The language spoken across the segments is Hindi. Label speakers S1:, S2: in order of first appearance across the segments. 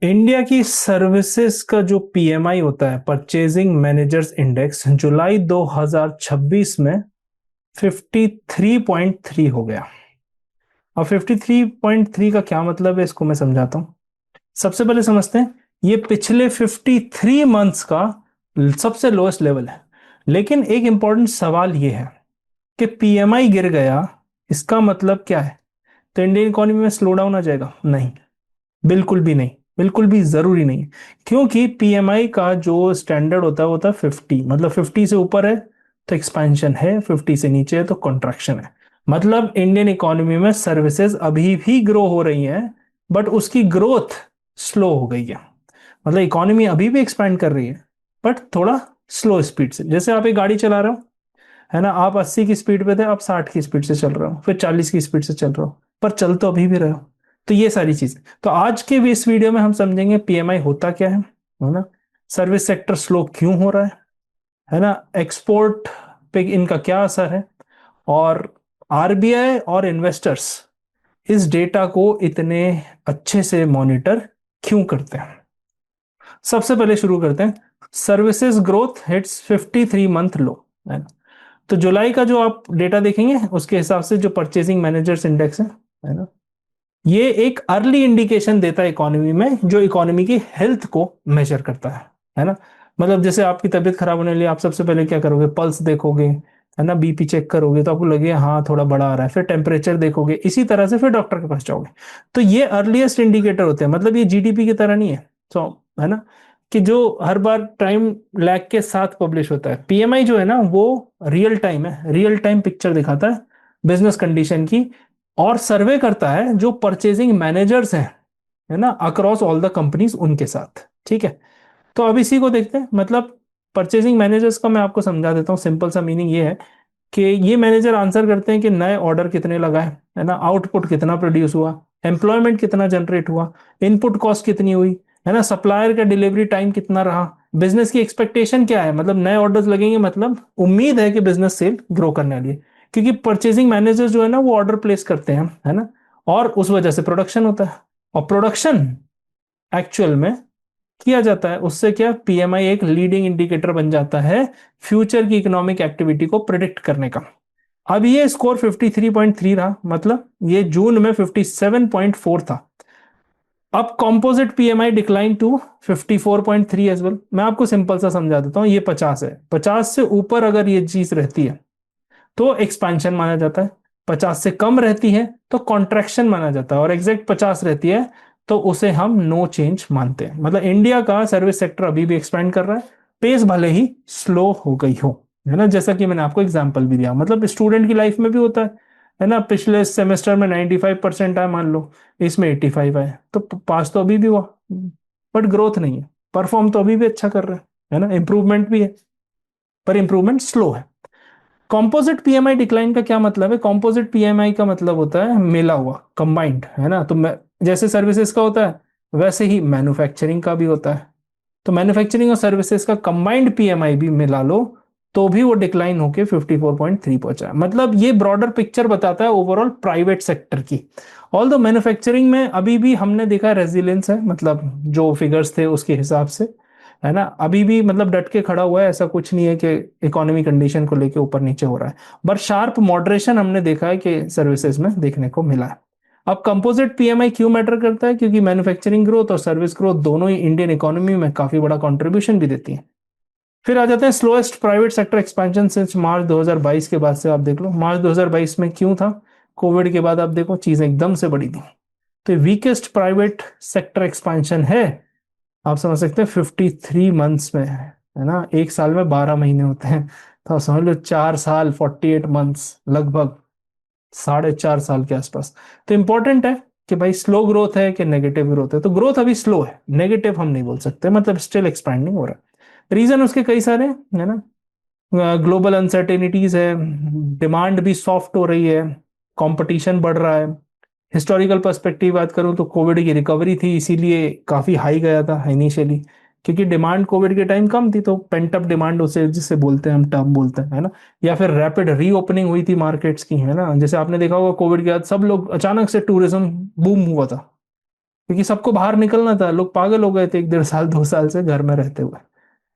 S1: इंडिया की सर्विसेज का जो पीएमआई होता है, परचेजिंग मैनेजर्स इंडेक्स, जुलाई 2026 में 53.3 हो गया। अब 53.3 का क्या मतलब है, इसको मैं समझाता हूं। सबसे पहले समझते हैं, ये पिछले 53 मंथ्स का सबसे लोएस्ट लेवल है। लेकिन एक इंपॉर्टेंट सवाल ये है कि पीएमआई गिर गया, इसका मतलब क्या है? तो इंडियन इकोनॉमी में स्लो डाउन आ जाएगा? नहीं, बिल्कुल भी नहीं, बिल्कुल भी जरूरी नहीं है। क्योंकि पीएमआई का जो स्टैंडर्ड होता है वो होता है 50, मतलब 50 से ऊपर है तो एक्सपेंशन है, 50 से नीचे है तो कॉन्ट्रैक्शन है। मतलब इंडियन इकोनॉमी में सर्विसेज अभी भी ग्रो हो रही हैं, बट उसकी ग्रोथ स्लो हो गई है। मतलब इकोनॉमी अभी भी एक्सपैंड कर रही है, बट थोड़ा स्लो स्पीड से। जैसे आप एक गाड़ी चला रहे हो, है ना, आप 80 की स्पीड पे थे, आप 60 की स्पीड से चल रहे हो, फिर 40 की स्पीड से चल रहे हो, पर चल तो अभी भी रहे हो। तो ये सारी चीजें, तो आज के भी इस वीडियो में हम समझेंगे पीएमआई होता क्या है ना, सर्विस सेक्टर स्लो क्यों हो रहा है ना, एक्सपोर्ट पे इनका क्या असर है, और आरबीआई और इन्वेस्टर्स इस डेटा को इतने अच्छे से मॉनिटर क्यों करते हैं। सबसे पहले शुरू करते हैं, सर्विसेज ग्रोथ हिट्स 53 मंथ लो, है ना। तो जुलाई का जो आप डेटा देखेंगे उसके हिसाब से जो परचेसिंग मैनेजर्स इंडेक्स है ना, ये एक अर्ली इंडिकेशन देता है इकोनॉमी में, जो इकोनॉमी की हेल्थ को मेजर करता है ना। मतलब जैसे आपकी तबीयत खराब होने लिए आप सबसे पहले क्या करोगे, पल्स देखोगे, है ना, बीपी चेक करोगे तो आपको लगे हाँ थोड़ा बड़ा आ रहा है, फिर टेम्परेचर देखोगे, इसी तरह से फिर डॉक्टर के पास जाओगे। तो ये अर्लीस्ट इंडिकेटर होते हैं, मतलब ये जीडीपी की तरह नहीं है। तो है ना, कि जो हर बार टाइम लैग के साथ पब्लिश होता है। पीएमआई जो है ना वो रियल टाइम है, रियल टाइम पिक्चर दिखाता है बिजनेस कंडीशन की, और सर्वे करता है जो परचेजिंग मैनेजर्स हैं, है ना, अक्रॉस ऑल द कंपनीज, उनके साथ। ठीक है, तो अब इसी को देखते हैं। मतलब परचेजिंग मैनेजर्स का मैं आपको समझा देता हूँ। सिंपल सा मीनिंग ये है कि ये मैनेजर आंसर करते हैं कि नए ऑर्डर कितने लगाए, है ना, आउटपुट कितना प्रोड्यूस हुआ, एम्प्लॉयमेंट कितना जनरेट हुआ, इनपुट कॉस्ट कितनी हुई, है ना, सप्लायर का डिलीवरी टाइम कितना रहा, बिजनेस की एक्सपेक्टेशन क्या है, मतलब नए ऑर्डर्स लगेंगे, मतलब उम्मीद है कि बिजनेस सेल ग्रो करने वाली है। क्योंकि परचेजिंग मैनेजर जो है ना वो ऑर्डर प्लेस करते हैं, है ना, और उस वजह से प्रोडक्शन होता है, और प्रोडक्शन एक्चुअल में किया जाता है, उससे क्या पीएमआई एक लीडिंग इंडिकेटर बन जाता है फ्यूचर की इकोनॉमिक एक्टिविटी को प्रिडिक्ट करने का। अब ये स्कोर 53.3 रहा, मतलब ये जून में 57.4 था। अब composite PMI decline to 54.3 as well. मैं आपको सिंपल सा समझा देता हूँ, ये 50 है, 50 से ऊपर अगर ये चीज रहती है तो एक्सपेंशन माना जाता है, 50 से कम रहती है तो कॉन्ट्रैक्शन माना जाता है, और एग्जैक्ट 50 रहती है तो उसे हम नो चेंज मानते हैं। मतलब इंडिया का सर्विस सेक्टर अभी भी एक्सपेंड कर रहा है, पेस भले ही स्लो हो गई हो, है ना, जैसा कि मैंने आपको एग्जांपल भी दिया। मतलब स्टूडेंट की लाइफ में भी होता है ना, पिछले सेमेस्टर में 95% आए मान लो, इसमें 85 आए, तो पास तो अभी भी हुआ, बट ग्रोथ नहीं है। परफॉर्म तो अभी भी अच्छा कर रहा है ना, इंप्रूवमेंट भी है, पर इंप्रूवमेंट स्लो है। कॉम्पोजिट पीएमआई डिक्लाइन का क्या मतलब है? कॉम्पोजिट पीएमआई का मतलब होता है मिला हुआ, कंबाइंड, है ना। तो जैसे सर्विसेज का होता है वैसे ही मैन्युफैक्चरिंग का भी होता है। तो मैन्युफैक्चरिंग और सर्विसेज का कंबाइंड पीएमआई भी मिला लो तो भी वो डिक्लाइन होके 54.3 पहुंचा है। मतलब ये ब्रॉडर पिक्चर बताता है ओवरऑल प्राइवेट सेक्टर की। ऑल दो मैन्युफैक्चरिंग में अभी भी हमने देखा रेजिलियंस है, मतलब जो फिगर्स थे उसके हिसाब से, है ना, अभी भी मतलब डट के खड़ा हुआ है, ऐसा कुछ नहीं है कि इकोनॉमी कंडीशन को लेके ऊपर नीचे हो रहा है। बट शार्प मॉडरेशन हमने देखा है कि सर्विसेज में देखने को मिला है। अब कंपोजिट पीएमआई क्यों मैटर करता है? क्योंकि मैन्युफैक्चरिंग ग्रोथ और सर्विस ग्रोथ दोनों ही इंडियन इकोनॉमी में काफी बड़ा कंट्रीब्यूशन भी देती है। फिर आ जाते हैं slowest private sector expansion since मार्च 2022 के बाद से। आप देख लो मार्च 2022 में क्यों था, कोविड के बाद आप देखो चीजें एकदम से बढ़ी थी। तो वीकेस्ट प्राइवेट सेक्टर एक्सपेंशन है, आप समझ सकते हैं, 53 मंथ्स में है ना, एक साल में 12 महीने होते हैं, तो आप समझ लो 4 साल, 48 मंथ्स, लगभग 4.5 साल के आसपास। तो इंपॉर्टेंट है कि भाई स्लो ग्रोथ है कि नेगेटिव ग्रोथ है। तो ग्रोथ अभी स्लो है, नेगेटिव हम नहीं बोल सकते, मतलब स्टिल एक्सपैंडिंग हो रहा है। रीजन उसके कई सारे हैं, है ना, ग्लोबल अनसर्टेनिटीज है, डिमांड भी सॉफ्ट हो रही है, कंपटीशन बढ़ रहा है। हिस्टोरिकल पर्सपेक्टिव बात करूं तो कोविड की रिकवरी थी, इसीलिए काफी हाई गया था इनिशियली, क्योंकि डिमांड कोविड के टाइम कम थी, तो पेंट अप डिमांड उसे जिसे बोलते हैं, हम टर्म बोलते हैं, है ना। या फिर रैपिड रीओपनिंग हुई थी मार्केट्स की, है ना, जैसे आपने देखा होगा कोविड के बाद सब लोग अचानक से टूरिज्म बूम हुआ था, क्योंकि सबको बाहर निकलना था, लोग पागल हो गए थे 1 1.5 साल 2 साल से घर में रहते हुए।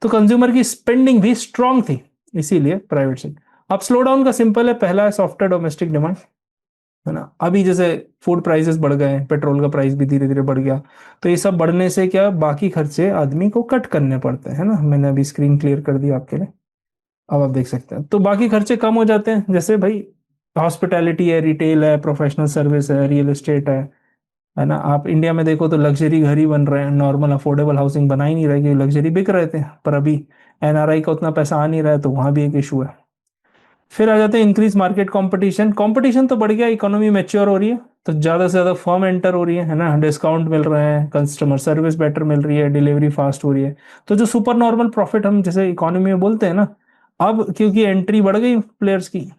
S1: तो कंज्यूमर की स्पेंडिंग भी स्ट्रांग थी, इसीलिए प्राइवेट सेक्टर। अब स्लो डाउन का सिंपल है, पहला है सॉफ्टवेयर डोमेस्टिक डिमांड, है ना। अभी जैसे फूड प्राइसेस बढ़ गए, पेट्रोल का प्राइस भी धीरे धीरे बढ़ गया, तो ये सब बढ़ने से क्या बाकी खर्चे आदमी को कट करने पड़ते हैं, है ना। मैंने अभी स्क्रीन क्लियर कर दी आपके लिए, अब आप देख सकते हैं। तो बाकी खर्चे कम हो जाते हैं, जैसे भाई हॉस्पिटैलिटी है, रिटेल है, प्रोफेशनल सर्विस है, रियल एस्टेट है ना। आप इंडिया में देखो तो लग्जरी घर ही बन रहे हैं, नॉर्मल अफोर्डेबल हाउसिंग बना ही नहीं रहे, क्योंकि लग्जरी बिक रहे थे। पर अभी एनआरआई का उतना पैसा आ नहीं रहा है, तो वहां भी एक इशू है। फिर आ जाते हैं इंक्रीज मार्केट कंपटीशन। कंपटीशन तो बढ़ गया, इकोनॉमी मैच्योर हो रही है, तो ज्यादा से ज्यादा फर्म एंटर हो रही है ना। डिस्काउंट मिल रहे हैं, कस्टमर सर्विस बेटर मिल रही है, डिलीवरी फास्ट हो रही है। तो जो सुपर नॉर्मल प्रॉफिट हम जैसे इकोनॉमी में बोलते हैं ना, अब क्योंकि एंट्री बढ़ गई प्लेयर्स की,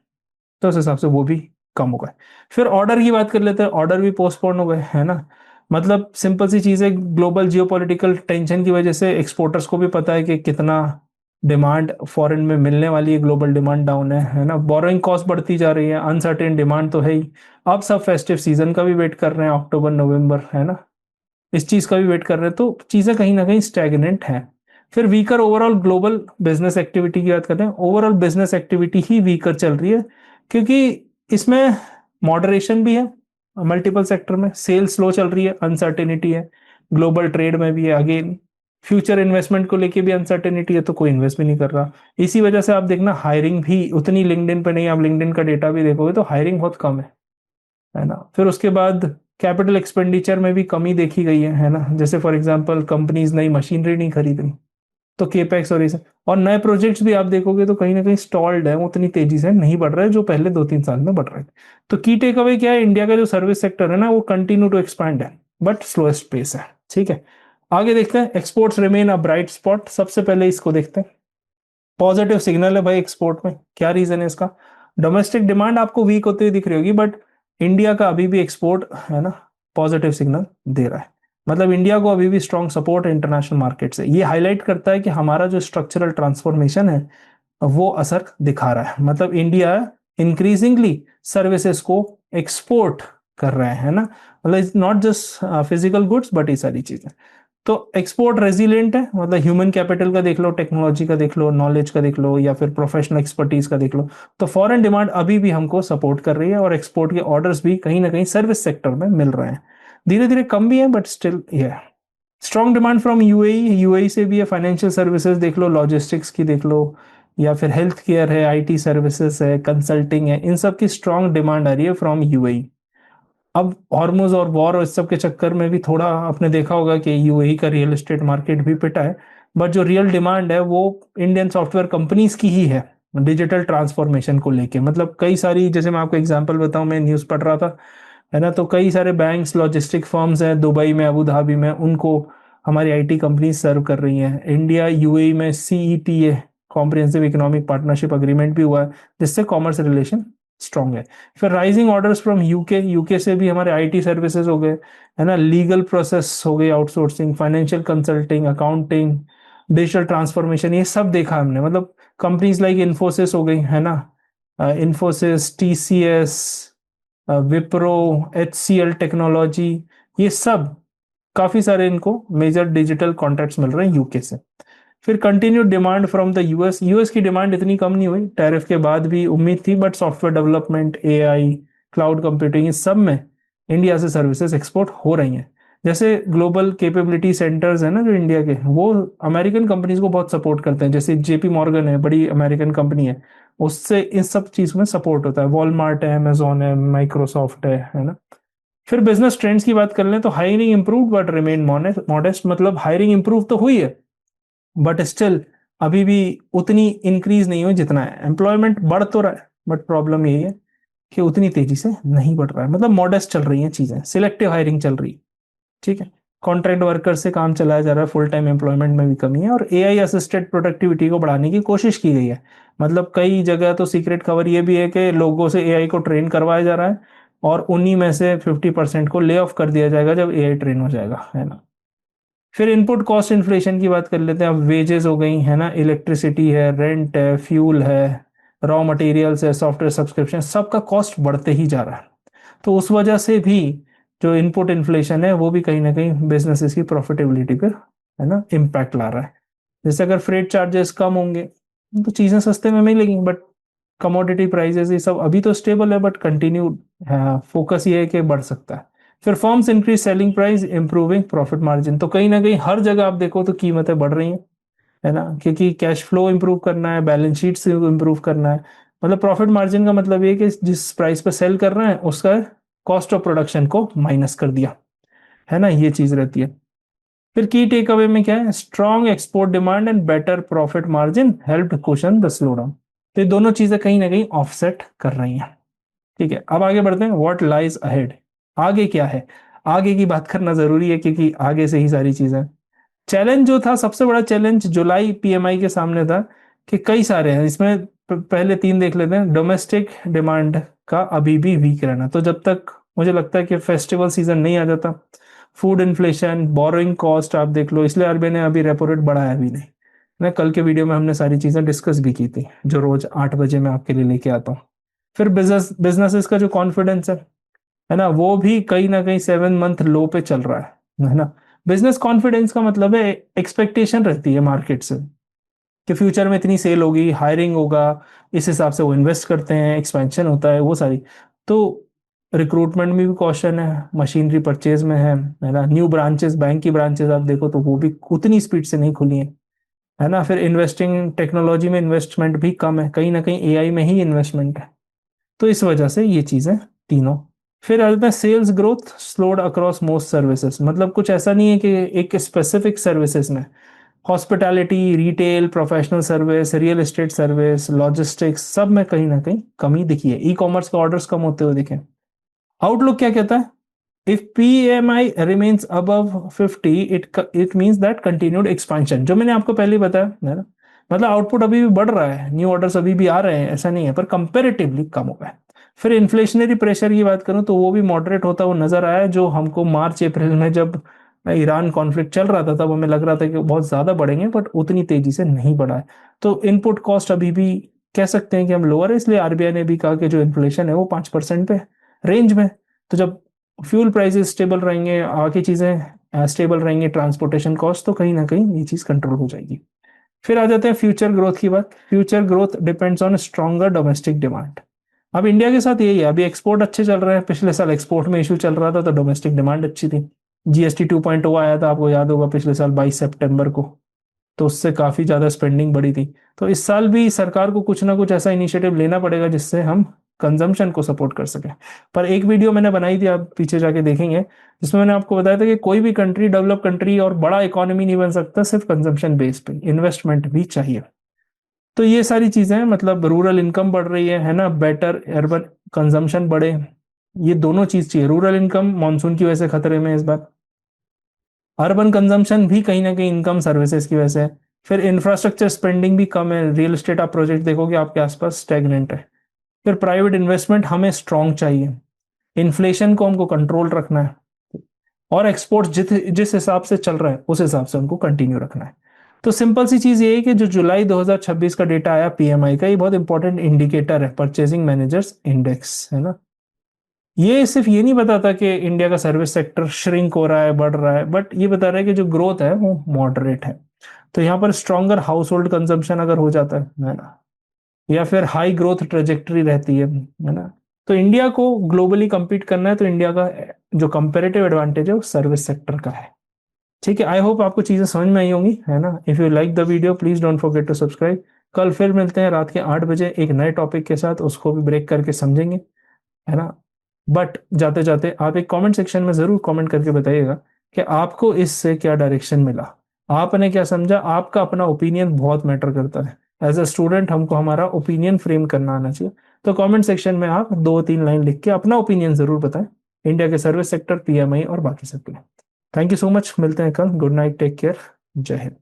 S1: तो उस हिसाब से वो भी कम हो गए। फिर ऑर्डर की बात कर लेते हैं, ऑर्डर भी पोस्टपोन हो गए, है ना। मतलब सिंपल सी चीज है, ग्लोबल जियोपॉलिटिकल टेंशन की वजह से एक्सपोर्टर्स को भी पता है कि कितना डिमांड फॉरेन में मिलने वाली है, ग्लोबल डिमांड डाउन है ना। बोरोइंग कॉस्ट बढ़ती जा रही है, अनसर्टेन डिमांड तो है ही। अब सब फेस्टिव सीजन का भी वेट कर रहे हैं, अक्टूबर नवंबर, है ना। इस चीज का भी वेट कर रहे हैं, तो चीजें कहीं ना कहीं स्टैग्नेंट हैं। फिर weaker overall global business activity की बात करते हैं, ओवरऑल बिजनेस एक्टिविटी ही वीकर चल रही है, क्योंकि इसमें मॉडरेशन भी है, मल्टीपल सेक्टर में सेल स्लो चल रही है, अनसर्टेनिटी है, ग्लोबल ट्रेड में भी है, अगेन फ्यूचर इन्वेस्टमेंट को लेके भी अनसर्टेनिटी है, तो कोई इन्वेस्ट भी नहीं कर रहा। इसी वजह से आप देखना हायरिंग भी उतनी लिंक्डइन पे नहीं, आप लिंक्डइन का डेटा भी देखोगे तो हायरिंग बहुत कम है ना। फिर उसके बाद कैपिटल एक्सपेंडिचर में भी कमी देखी गई है ना। जैसे फॉर एग्जांपल कंपनीज नई मशीनरी नहीं खरीद रही, तो केपेक्स और ये सब, और नए प्रोजेक्ट्स भी आप देखोगे तो कहीं ना कहीं स्टॉल्ड है, वो उतनी तेजी से नहीं बढ़ रहा है जो पहले 2 3 साल में बढ़ रहे थे। तो की टेक अवे क्या है, इंडिया का जो सर्विस सेक्टर है ना, वो कंटिन्यू टू एक्सपैंड है, बट स्लोएस्ट पेस है, ठीक है। आगे देखते हैं, exports remain a bright spot. सबसे पहले इसको देखते हैं, पॉजिटिव सिग्नल है भाई एक्सपोर्ट में। क्या रीजन है इसका? डोमेस्टिक डिमांड आपको वीक होती हुई दिख रही होगी, बट इंडिया का अभी भी एक्सपोर्ट, है ना, पॉजिटिव सिग्नल दे रहा है। मतलब इंडिया को अभी भी स्ट्रॉन्ग सपोर्ट है इंटरनेशनल मार्केट से। ये हाईलाइट करता है कि हमारा जो स्ट्रक्चरल ट्रांसफॉर्मेशन है वो असर दिखा रहा है। मतलब इंडिया इंक्रीजिंगली सर्विसेज को एक्सपोर्ट कर रहे हैं, ना। मतलब not just physical goods, but ये सारी चीजें। तो एक्सपोर्ट रेजिलिएंट है, मतलब ह्यूमन कैपिटल का देख लो, टेक्नोलॉजी का देख लो, नॉलेज का देख लो, या फिर प्रोफेशनल एक्सपर्टीज का देख लो। तो फॉरेन डिमांड अभी भी हमको सपोर्ट कर रही है, और एक्सपोर्ट के ऑर्डर्स भी कहीं ना कहीं सर्विस सेक्टर में मिल रहे हैं। धीरे धीरे कम भी है, बट स्टिल ये strong demand from UAE. UAE से भी है, फाइनेंशियल सर्विसेज देख लो, लॉजिस्टिक्स की देख लो, या फिर हेल्थ केयर है, आईटी सर्विसेज है, कंसल्टिंग है, इन सब की स्ट्रॉन्ग डिमांड आ रही है फ्रॉम यूएई। अब हॉर्मुज और वॉर और इस सब के चक्कर में भी थोड़ा आपने देखा होगा कि यूएई का रियल एस्टेट मार्केट भी पिटा है, बट जो रियल डिमांड है वो इंडियन सॉफ्टवेयर कंपनीज की ही है, डिजिटल ट्रांसफॉर्मेशन को लेके। मतलब कई सारी, जैसे मैं आपको एग्जांपल बताऊं, मैं न्यूज़ पढ़ रहा था, है ना, तो कई सारे बैंक्स, लॉजिस्टिक फर्म्स हैं दुबई में, अबू धाबी में, उनको हमारी आईटी कंपनीज सर्व कर रही हैं। इंडिया यूएई में CETA, comprehensive economic partnership agreement भी हुआ है, जिससे कॉमर्स रिलेशन स्ट्रॉन्ग है। फिर rising orders from UK, UK से भी हमारे आईटी सर्विसेज हो गए, है ना, लीगल प्रोसेस हो गई, outsourcing, financial consulting, accounting, digital transformation, ये सब देखा हमने। मतलब कंपनीज लाइक इन्फोसिस हो गई, है ना, Infosys, TCS, Wipro, HCL technology, ये सब काफी सारे इनको मेजर डिजिटल कॉन्ट्रैक्ट्स मिल रहे हैं यूके से। फिर continued demand from the US, US की डिमांड इतनी कम नहीं हुई, टैरिफ के बाद भी उम्मीद थी, but software development, AI, cloud computing, इस सब में इंडिया से सर्विसेज एक्सपोर्ट हो रही हैं। जैसे ग्लोबल कैपेबिलिटी सेंटर्स है ना जो इंडिया के, वो अमेरिकन कंपनीज को बहुत सपोर्ट करते हैं। जैसे जेपी मॉर्गन है, बड़ी अमेरिकन कंपनी है, उससे इन सब चीज में सपोर्ट होता है। वॉलमार्ट है, अमेजोन है, माइक्रोसॉफ्ट है ना। फिर बिजनेस ट्रेंड्स की बात कर लें तो hiring improve but remain modest. मतलब हायरिंग इंप्रूव तो हुई है, बट स्टिल अभी भी उतनी इंक्रीज नहीं हुई जितना है। एम्प्लॉयमेंट बढ़ तो रहा है, बट प्रॉब्लम यही है कि उतनी तेजी से नहीं बढ़ रहा है। मतलब मॉडेस्ट चल रही हैं चीजें, सिलेक्टिव हायरिंग चल रही है, ठीक है। कॉन्ट्रैक्ट वर्कर से काम चलाया जा रहा है, फुल टाइम एम्प्लॉयमेंट में भी कमी है, और एआई असिस्टेड प्रोडक्टिविटी को बढ़ाने की कोशिश की गई है। मतलब कई जगह तो सीक्रेट खबर ये भी है कि लोगों से एआई को ट्रेन करवाया जा रहा है, और उन्हीं में से 50% को ले ऑफ कर दिया जाएगा जब एआई ट्रेन हो जाएगा, है ना। फिर इनपुट कॉस्ट इन्फ्लेशन की बात कर लेते हैं। अब वेजेस हो गई, है ना, इलेक्ट्रिसिटी है, रेंट है, फ्यूल है, रॉ मटेरियल्स है, सॉफ्टवेयर सब्सक्रिप्शन, सबका कॉस्ट बढ़ते ही जा रहा है। तो उस वजह से भी जो इनपुट इन्फ्लेशन है वो भी कहीं ना कहीं बिजनेसेस की प्रॉफिटेबिलिटी पे है ना इम्पैक्ट ला रहा है। जैसे अगर फ्रेट चार्जेस कम होंगे तो चीजें सस्ते में मिलेंगी, बट कमोडिटी प्राइसेस ये सब अभी तो स्टेबल है, बट कंटिन्यू फोकस ये है कि बढ़ सकता है। फिर firms increase selling price improving profit margin, तो कहीं ना कहीं हर जगह आप देखो तो कीमतें बढ़ रही हैं, है ना, क्योंकि कैश फ्लो इंप्रूव करना है, बैलेंस शीट से इंप्रूव करना है। मतलब प्रॉफिट मार्जिन का मतलब ये है कि जिस प्राइस पे सेल कर रहे हैं उसका कॉस्ट ऑफ प्रोडक्शन को माइनस कर दिया, है ना, ये चीज रहती है। फिर की टेक अवे में क्या है, strong export demand and better profit margin help cushion the slow down. तो ये दोनों चीजें कहीं ना कहीं ऑफसेट कर रही हैं। ठीक है, अब आगे बढ़ते हैं, व्हाट लाइज अहेड, आगे क्या है, आगे की बात करना जरूरी है क्योंकि आगे से ही सारी चीजें। चैलेंज जो था, सबसे बड़ा चैलेंज जुलाई पीएमआई के सामने था कि कई सारे हैं इसमें, पहले तीन देख लेते हैं। डोमेस्टिक डिमांड का अभी भी वीक रहना, तो जब तक मुझे लगता है कि फेस्टिवल सीजन नहीं आ जाता, फूड इन्फ्लेशन, बोरोइंग कॉस्ट आप देख लो, इसलिए आरबीआई ने अभी रेपो रेट बढ़ाया भी नहीं ना। कल के वीडियो में हमने सारी चीजें डिस्कस भी की थी, जो रोज 8 बजे मैं आपके लिए लेके आता हूँ। फिर बिजनेसेस का जो कॉन्फिडेंस है ना, वो भी कहीं ना कहीं 7 मंथ लो पे चल रहा है ना। बिजनेस कॉन्फिडेंस का मतलब है एक्सपेक्टेशन रहती है मार्केट से कि फ्यूचर में इतनी सेल होगी, हायरिंग होगा, इस हिसाब से वो इन्वेस्ट करते हैं, एक्सपेंशन होता है, वो सारी। तो रिक्रूटमेंट में भी कॉशन है, मशीनरी परचेज में है ना। न्यू ब्रांचेस, बैंक की ब्रांचेस आप देखो तो वो भी उतनी स्पीड से नहीं खुली है ना। फिर इन्वेस्टिंग टेक्नोलॉजी में इन्वेस्टमेंट भी कम है, कहीं ना कहीं एआई में ही इन्वेस्टमेंट है। तो इस वजह से ये चीजें तीनों। फिर आ जाता है sales growth slowed across most services, मतलब कुछ ऐसा नहीं है कि एक स्पेसिफिक सर्विसेज में, hospitality, retail, professional service, real estate service, logistics, सब में कहीं ना कहीं कमी दिखी है। ई कॉमर्स के ऑर्डर्स कम होते हुए दिखे। आउटलुक क्या कहता है, if PMI remains above 50 it means that continued expansion, जो मैंने आपको पहले बताया है ना। मतलब आउटपुट अभी भी बढ़ रहा है, न्यू ऑर्डर्स अभी भी आ रहे हैं, ऐसा नहीं है, पर कंपेरेटिवली कम हो गया है। फिर इन्फ्लेशनरी प्रेशर की बात करूं तो वो भी मॉडरेट होता हुआ नजर आया, जो हमको मार्च अप्रैल में जब ईरान कॉन्फ्लिक्ट चल रहा था तब हमें लग रहा था कि बहुत ज्यादा बढ़ेंगे, बट उतनी तेजी से नहीं बढ़ा है। तो इनपुट कॉस्ट अभी भी कह सकते हैं कि हम लोअर है, इसलिए आरबीआई ने भी कहा कि जो इन्फ्लेशन है वो 5% पे रेंज में। तो जब फ्यूल प्राइसेस स्टेबल रहेंगे, आगे चीजें स्टेबल रहेंगी, ट्रांसपोर्टेशन कॉस्ट, तो कहीं ना कहीं ये चीज कंट्रोल हो जाएगी। फिर आ जाते हैं फ्यूचर ग्रोथ की बात। Future growth depends on stronger domestic demand. अब इंडिया के साथ यही है, अभी एक्सपोर्ट अच्छे चल रहे हैं, पिछले साल एक्सपोर्ट में इशू चल रहा था तो डोमेस्टिक डिमांड अच्छी थी। जीएसटी 2.0 आया था, आपको याद होगा, पिछले साल 22 सितंबर को, तो उससे काफी ज्यादा स्पेंडिंग बढ़ी थी। तो इस साल भी सरकार को कुछ ना कुछ ऐसा इनिशिएटिव लेना पड़ेगा जिससे हम कंजम्पशन को सपोर्ट कर सके। पर एक वीडियो मैंने बनाई थी, आप पीछे जाके देखेंगे, जिसमें मैंने आपको बताया था कि कोई भी कंट्री, डेवलप कंट्री और बड़ा इकोनॉमी नहीं बन सकता सिर्फ कंजम्पशन बेस पे, इन्वेस्टमेंट भी चाहिए। तो ये सारी चीजें हैं, मतलब रूरल इनकम बढ़ रही है ना, बेटर अर्बन कंजम्पशन बढ़े, ये दोनों चीज चाहिए। रूरल इनकम मानसून की वजह से खतरे में इस बार, अर्बन कंजम्पशन भी कहीं ना कहीं इनकम सर्विसेज की वजह से। फिर इंफ्रास्ट्रक्चर स्पेंडिंग भी कम है, रियल एस्टेट आप प्रोजेक्ट देखोगे आपके आसपास स्टेगनेंट है। फिर प्राइवेट इन्वेस्टमेंट हमें स्ट्रांग चाहिए, इन्फ्लेशन को हमको कंट्रोल रखना है, और एक्सपोर्ट जिस जिस हिसाब से चल रहा है उस हिसाब से उनको कंटिन्यू रखना है। तो सिंपल सी चीज ये है कि जो जुलाई 2026 का डेटा आया पीएमआई का, ये बहुत इंपॉर्टेंट इंडिकेटर है, परचेजिंग मैनेजर्स इंडेक्स, है ना। ये सिर्फ ये नहीं बताता कि इंडिया का सर्विस सेक्टर श्रिंक हो रहा है, बढ़ रहा है, बट ये बता रहा है कि जो ग्रोथ है वो मॉडरेट है। तो यहाँ पर स्ट्रॉन्गर हाउस होल्ड कंजम्पशन अगर हो जाता है ना, या फिर हाई ग्रोथ ट्रेजेक्टरी रहती है ना, तो इंडिया को ग्लोबली compete करना है, तो इंडिया का जो कंपेरेटिव एडवांटेज है वो सर्विस सेक्टर का है। ठीक है, आई होप आपको चीजें समझ में आई होंगी, है ना। If you like the video please don't forget to subscribe. कल फिर मिलते हैं रात के 8 बजे एक नए टॉपिक के साथ, उसको भी ब्रेक करके समझेंगे, है ना। बट जाते जाते आप एक कमेंट सेक्शन में जरूर कमेंट करके बताइएगा कि आपको इससे क्या डायरेक्शन मिला, आपने क्या समझा। आपका अपना ओपिनियन बहुत मैटर करता है, एज अ स्टूडेंट हमको हमारा ओपिनियन फ्रेम करना आना चाहिए। तो कमेंट सेक्शन में आप 2-3 लाइन लिख के अपना ओपिनियन जरूर बताएं, इंडिया के सर्विस सेक्टर, पीएमआई और बाकी सब के लिए। थैंक यू सो मच, मिलते हैं कल। गुड नाइट, टेक केयर, जय हिंद।